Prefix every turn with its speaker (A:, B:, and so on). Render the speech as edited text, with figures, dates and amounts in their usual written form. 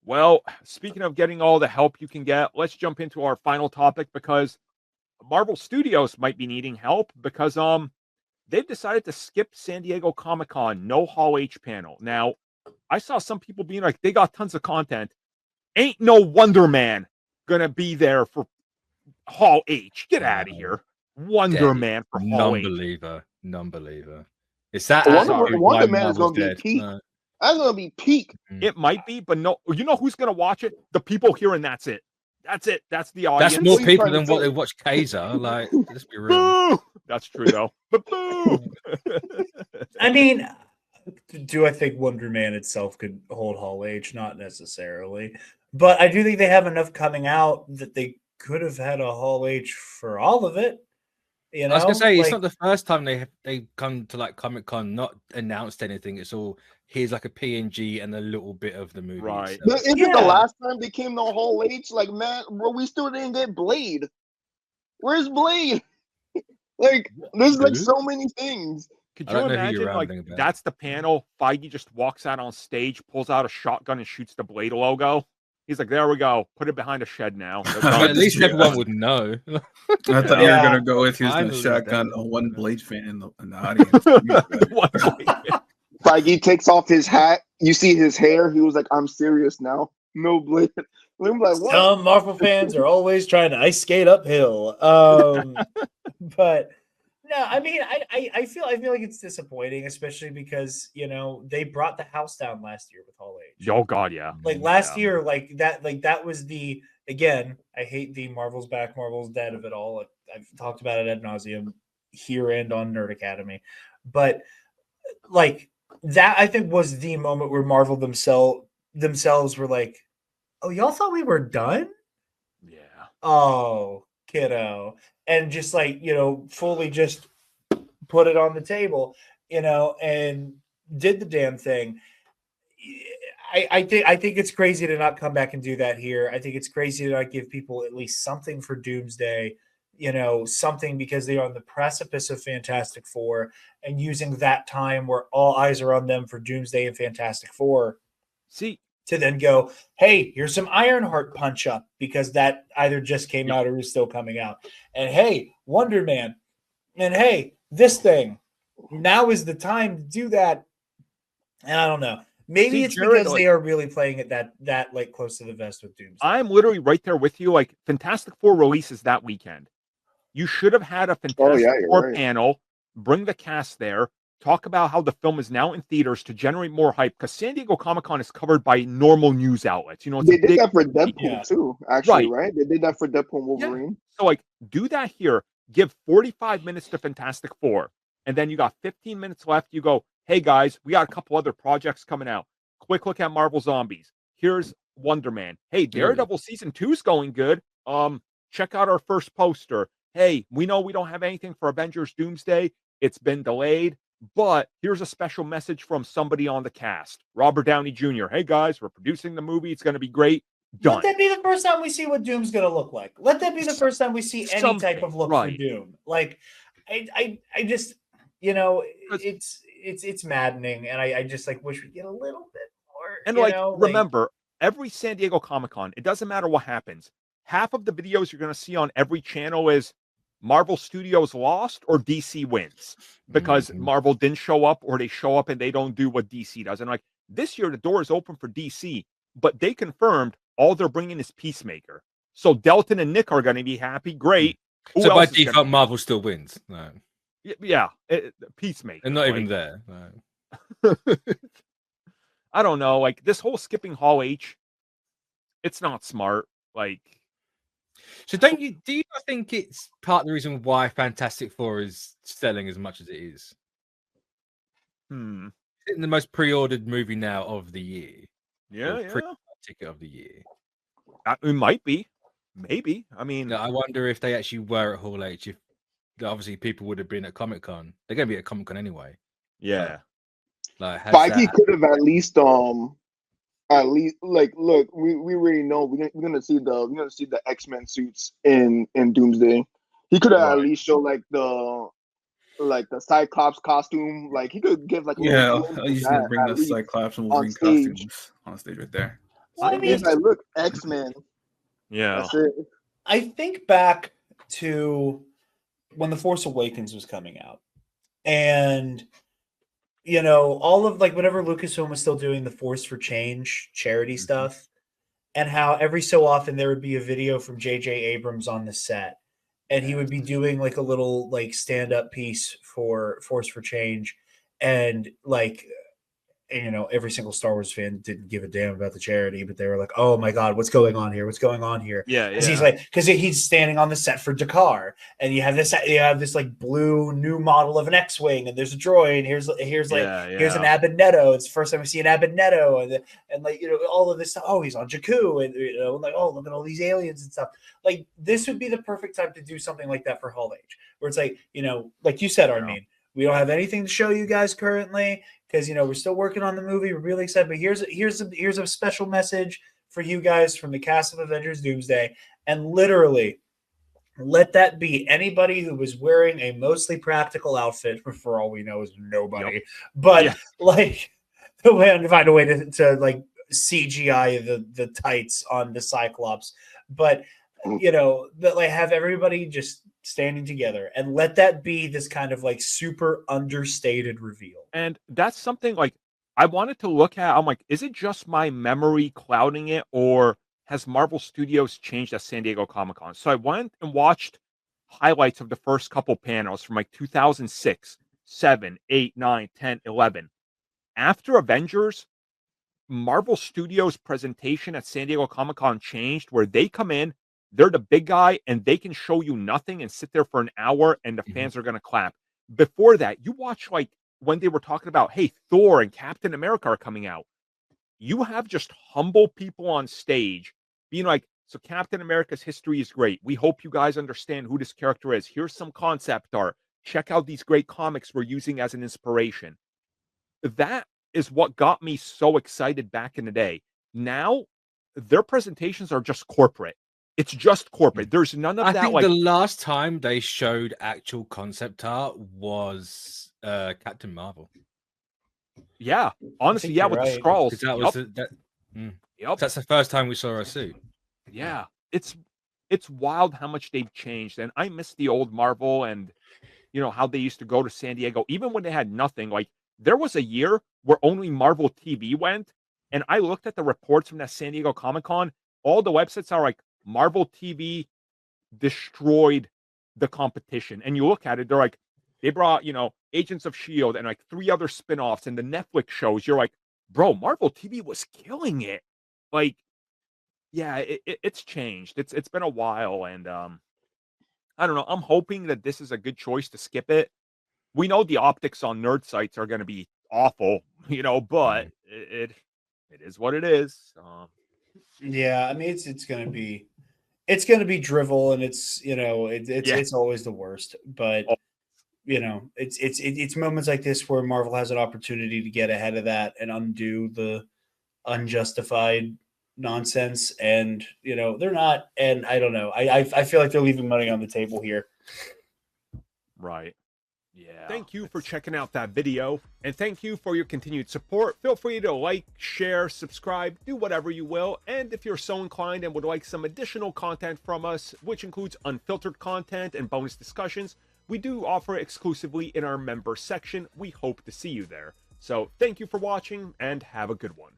A: Well, speaking of getting all the help you can get, let's jump into our final topic because Marvel Studios might be needing help because they've decided to skip San Diego Comic-Con, no Hall H panel. Now, I saw some people being like, they got tons of content. Ain't no Wonder Man gonna be there for Hall H. Get out of here. Wonder Man for Hall H.
B: Non-believer. Is that
C: Wonder Man is going to be peak?
B: No.
C: That's going to be peak.
A: It might be, but no. You know who's going to watch it? The people here, and that's it. That's it. That's the audience.
B: That's more people than what they watch Kaiser. Like, let's be real.
A: Boo! That's true, though. But boo!
D: I mean, do I think Wonder Man itself could hold Hall H? Not necessarily. But I do think they have enough coming out that they could have had a Hall H for all of it. You know?
B: I was gonna say it's not the first time they come to like Comic Con not announced anything. It's all here's like a PNG and a little bit of the movie.
A: Right.
C: But isn't it the last time they came to Hall H? Like, man, bro, we still didn't get Blade. Where's Blade? Like, there's like so many things.
A: Could you imagine, like, that's the panel, Feige just walks out on stage, pulls out a shotgun and shoots the Blade logo. He's like, there we go. Put it behind a shed now.
B: At least everyone would know.
E: I thought you were going to go with he's going to shotgun one Blade fan in the audience.
C: Feige takes off his hat. You see his hair. He was like, I'm serious now. No Blade. I'm like, what?
D: Some Marvel fans are always trying to ice skate uphill. But no, I mean, I feel like it's disappointing, especially because, you know, they brought the house down last year with Hall H.
A: Oh God, yeah.
D: Like last year, like that was the, again, I hate the Marvel's back, Marvel's dead of it all. I've talked about it ad nauseum here and on Nerd Academy, but like that I think was the moment where Marvel themselves were like, oh, y'all thought we were done?
A: Yeah.
D: Oh, kiddo. And just like, you know, fully just put it on the table, you know, and did the damn thing. I think it's crazy to not come back and do that here. I think it's crazy to not give people at least something for Doomsday, you know, something because they are on the precipice of Fantastic Four and using that time where all eyes are on them for Doomsday and Fantastic Four.
A: See,
D: to then go, hey, here's some Ironheart punch up because that either just came out or is still coming out. And hey, Wonder Man. And hey, this thing. Now is the time to do that. And I don't know. Maybe it's Jared, because they are really playing it that like close to the vest with Doomsday.
A: I'm literally right there with you. Like Fantastic Four releases that weekend. You should have had a Fantastic Four panel, bring the cast there, talk about how the film is now in theaters to generate more hype because San Diego Comic-Con is covered by normal news outlets. You know,
C: they did that for Deadpool too, actually, right? They did that for Deadpool and Wolverine.
A: Yeah. So, like, do that here. Give 45 minutes to Fantastic Four, and then you got 15 minutes left. You go, hey guys, we got a couple other projects coming out. Quick look at Marvel Zombies. Here's Wonder Man. Hey, Daredevil season 2 is going good. Check out our first poster. Hey, we know we don't have anything for Avengers Doomsday. It's been delayed. But here's a special message from somebody on the cast, Robert Downey Jr. Hey guys, we're producing the movie. It's going to be great. Done.
D: Let that be the first time we see what Doom's going to look like. Let that be the first time we see any type of look for Doom. Like, I just, you know, it's maddening, and I just like wish we get a little bit more.
A: And like, remember, every San Diego Comic-Con, it doesn't matter what happens. Half of the videos you're going to see on every channel is Marvel Studios lost or DC wins because Marvel didn't show up or they show up and they don't do what DC does. And like this year, the door is open for DC, but they confirmed all they're bringing is Peacemaker. So Delton and Nick are going to be happy. Great.
B: So by default, Marvel still wins. No.
A: Yeah. Peacemaker.
B: And not even there. No.
A: I don't know. Like this whole skipping Hall H, it's not smart. Like,
B: so do you think it's part of the reason why Fantastic Four is selling as much as it is? It's the most pre-ordered movie now of the year.
A: Yeah.
B: Ticket of the year.
A: It might be. Maybe. I mean,
B: I wonder if they actually were at Hall H. If obviously people would have been at Comic Con. They're going to be at Comic Con anyway.
A: Yeah.
C: Feige could have at least like look, we already know we're gonna see the X-Men suits in Doomsday. He could have at least show like the Cyclops costume. Like he could give like
E: he's gonna bring the Cyclops and Wolverine costumes on stage right there.
D: Well, I mean,
C: He's like, look, X-Men.
A: Yeah.
C: That's it.
D: I think back to when The Force Awakens was coming out, and all of like whenever Lucasfilm was still doing the Force for Change charity stuff, and how every so often there would be a video from J.J. Abrams on the set, and he would be doing like a little like stand-up piece for Force for Change, and like every single Star Wars fan didn't give a damn about the charity, but they were like, "Oh my god, what's going on here? What's going on here?"
A: Yeah,
D: because he's standing on the set for Dakar, and you have this like blue new model of an X-wing, and there's a droid. Here's an Abednetto. It's the first time we see an Abednetto, and like all of this stuff. Oh, he's on Jakku, and like, oh, look at all these aliens and stuff. Like this would be the perfect time to do something like that for Hall H, where it's like like you said, Armin, we don't have anything to show you guys currently, because we're still working on the movie. We're really excited, but here's a special message for you guys from the cast of Avengers Doomsday, and literally let that be anybody who was wearing a mostly practical outfit. For all we know, is nobody. But like the way to find a way to like CGI the tights on the Cyclops, but that like have everybody just standing together and let that be this kind of like super understated reveal.
A: And that's something like I wanted to look at. I'm like, is it just my memory clouding it, or has Marvel Studios changed at San Diego Comic-Con? So I went and watched highlights of the first couple panels from like 2006, 7, 8, 9, 10, 11. After Avengers, Marvel Studios presentation at San Diego Comic-Con changed, where they come in, they're the big guy, and they can show you nothing and sit there for an hour, and the fans are going to clap. Before that, you watch like when they were talking about, hey, Thor and Captain America are coming out. You have just humble people on stage being like, so Captain America's history is great. We hope you guys understand who this character is. Here's some concept art. Check out these great comics we're using as an inspiration. That is what got me so excited back in the day. Now, their presentations are just corporate. It's just corporate. There's none of that.
B: I think
A: like
B: the last time they showed actual concept art was Captain Marvel.
A: Yeah, honestly, yeah, with the Skrulls.
B: That was that's the first time we saw a suit.
A: Yeah, it's wild how much they've changed, and I miss the old Marvel and how they used to go to San Diego, even when they had nothing. Like there was a year where only Marvel TV went, and I looked at the reports from that San Diego Comic-Con. All the websites are like, Marvel TV destroyed the competition. And you look at it, they're like, they brought, Agents of S.H.I.E.L.D. and like 3 other spinoffs and the Netflix shows. You're like, bro, Marvel TV was killing it. Like, yeah, it's changed. It's been a while. And I don't know. I'm hoping that this is a good choice to skip it. We know the optics on nerd sites are going to be awful, but it is what it is.
D: Yeah, I mean, it's going to be drivel, and it's always the worst. But it's moments like this where Marvel has an opportunity to get ahead of that and undo the unjustified nonsense. And they're not. And I don't know. I feel like they're leaving money on the table here.
A: Right. Yeah. Thank you for checking out that video, and thank you for your continued support. Feel free to like, share, subscribe, do whatever you will. And if you're so inclined and would like some additional content from us, which includes unfiltered content and bonus discussions, we do offer exclusively in our member section. We hope to see you there. So thank you for watching, and have a good one.